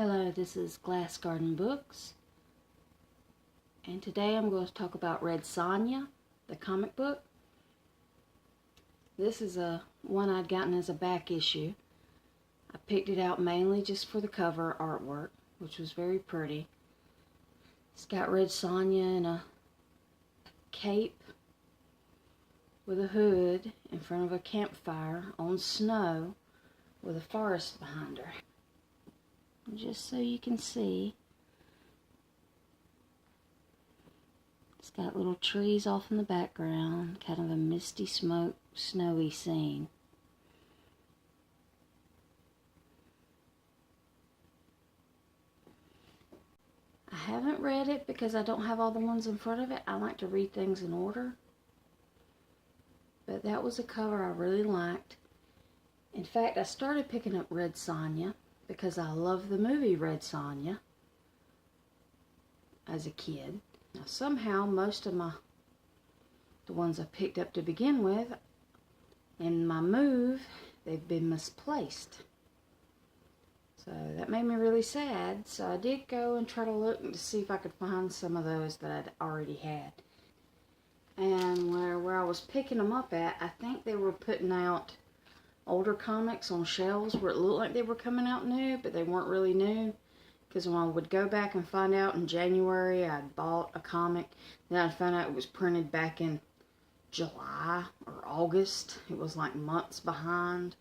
Hello, this is Glass Garden Books, and today I'm going to talk about Red Sonja, the comic book. This is one I'd gotten as a back issue. I picked it out mainly just for the cover artwork, which was very pretty. It's got Red Sonja in a cape with a hood in front of a campfire on snow with a forest behind her. Just so you can see, it's got little trees off in the background, kind of a misty, snowy scene. I haven't read it because I don't have all the ones in front of it. I like to read things in order. But that was a cover I really liked. In fact, I started picking up Red Sonja because I love the movie Red Sonja as a kid. Now, somehow, most of the ones I picked up to begin with, in my move, they've been misplaced. So that made me really sad. So I did go and try to look to see if I could find some of those that I'd already had. And where I was picking them up at, I think they were putting out older comics on shelves where it looked like they were coming out new, but they weren't really new. Because when I would go back and find out in January I'd bought a comic, then I'd find out it was printed back in July or August. It was like months behind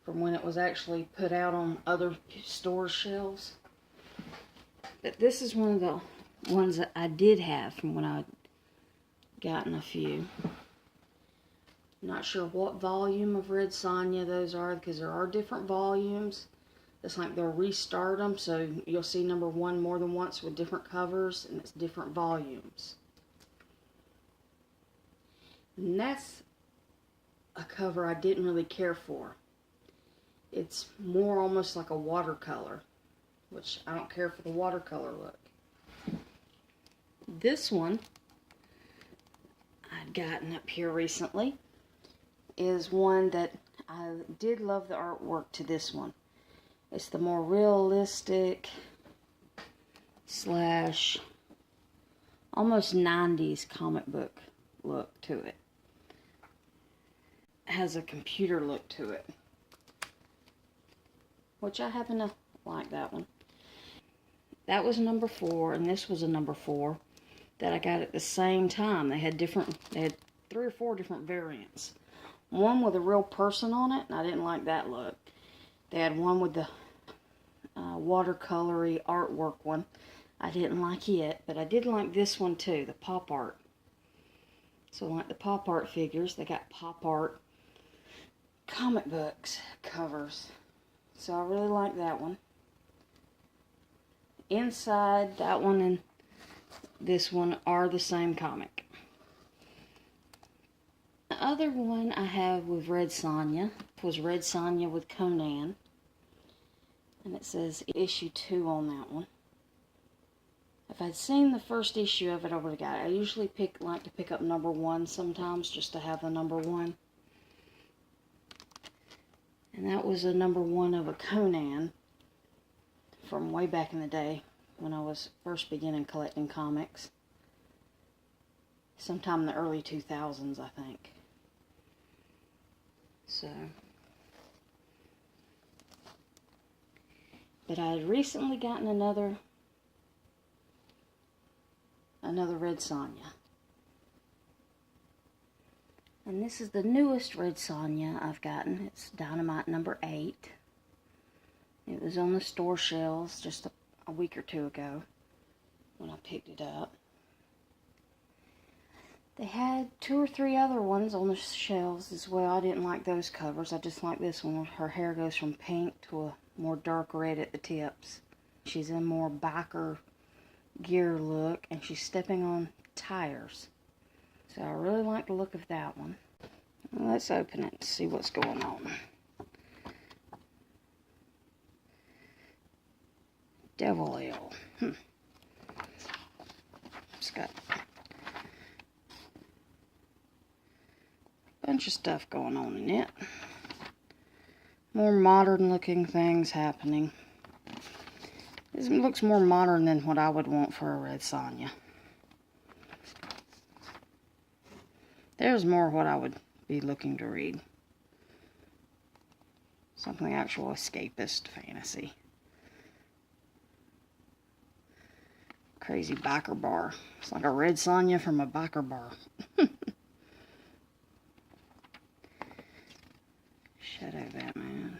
from when it was actually put out on other store shelves. But this is one of the ones that I did have from when I'd gotten a few. Not sure what volume of Red Sonja those are, because there are different volumes. It's like they'll restart them, so you'll see number one more than once with different covers, and it's different volumes. And that's a cover I didn't really care for. It's more almost like a watercolor, which I don't care for the watercolor look. This one I'd gotten up here recently is one that I did love the artwork to this one. It's the more realistic slash almost 90s comic book look to it. It has a computer look to it, which I happen to like that one. That was number 4, and this was a number 4 that I got at the same time. They had 3 or 4 different variants. One with a real person on it, and I didn't like that look. They had one with the watercolory artwork one. I didn't like it, but I did like this one too, the pop art. So like the pop art figures, they got pop art comic books covers. So I really like that one. Inside, that one and this one are the same comic. The other one I have with Red Sonja was Red Sonja with Conan. And it says issue 2 on that one. If I'd seen the first issue of it, I would have got it. I usually like to pick up number 1 sometimes, just to have the number 1. And that was a number 1 of a Conan from way back in the day when I was first beginning collecting comics. Sometime in the early 2000s, I think. So, but I had recently gotten another Red Sonja. And this is the newest Red Sonja I've gotten. It's Dynamite number 8. It was on the store shelves just a week or 2 ago when I picked it up. They had 2 or 3 other ones on the shelves as well. I didn't like those covers. I just like this one. Her hair goes from pink to a more dark red at the tips. She's in more biker gear look, and she's stepping on tires. So I really like the look of that one. Let's open it and see what's going on. Devil Ale. It's got a bunch of stuff going on in it. More modern looking things happening. This looks more modern than what I would want for a Red Sonja. There's more what I would be looking to read. Something actual escapist fantasy. Crazy biker bar. It's like a Red Sonja from a biker bar. Shadow Batman.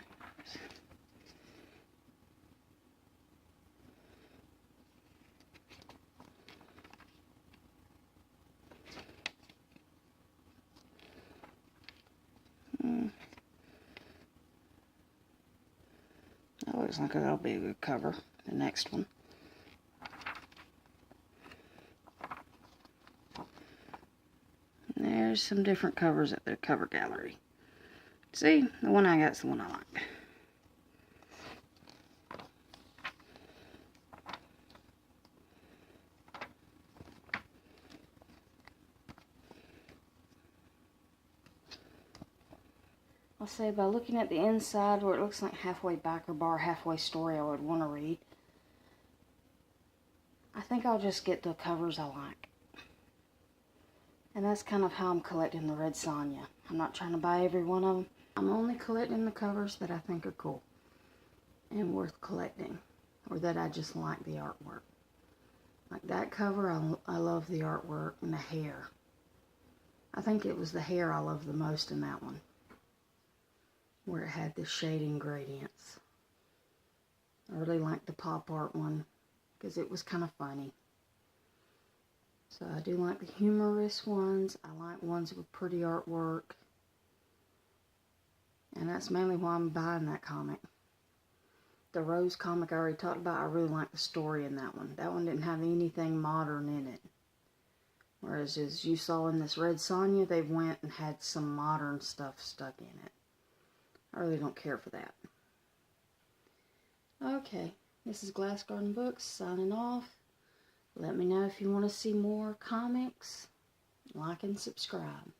That looks like that'll be a good cover. The next one. There's some different covers at their cover gallery. See, the one I got's the one I like. I'll say by looking at the inside where it looks like halfway biker bar, halfway story I would want to read, I think I'll just get the covers I like. And that's kind of how I'm collecting the Red Sonja. I'm not trying to buy every one of them. I'm only collecting the covers that I think are cool and worth collecting, or that I just like the artwork. Like that cover, I love the artwork and the hair. I think it was the hair I loved the most in that one, where it had the shading gradients. I really liked the pop art one because it was kind of funny. So I do like the humorous ones. I like ones with pretty artwork. And that's mainly why I'm buying that comic. The Rose comic I already talked about, I really like the story in that one. That one didn't have anything modern in it. Whereas as you saw in this Red Sonja, they went and had some modern stuff stuck in it. I really don't care for that. Okay, this is Glass Garden Books signing off. Let me know if you want to see more comics. Like and subscribe.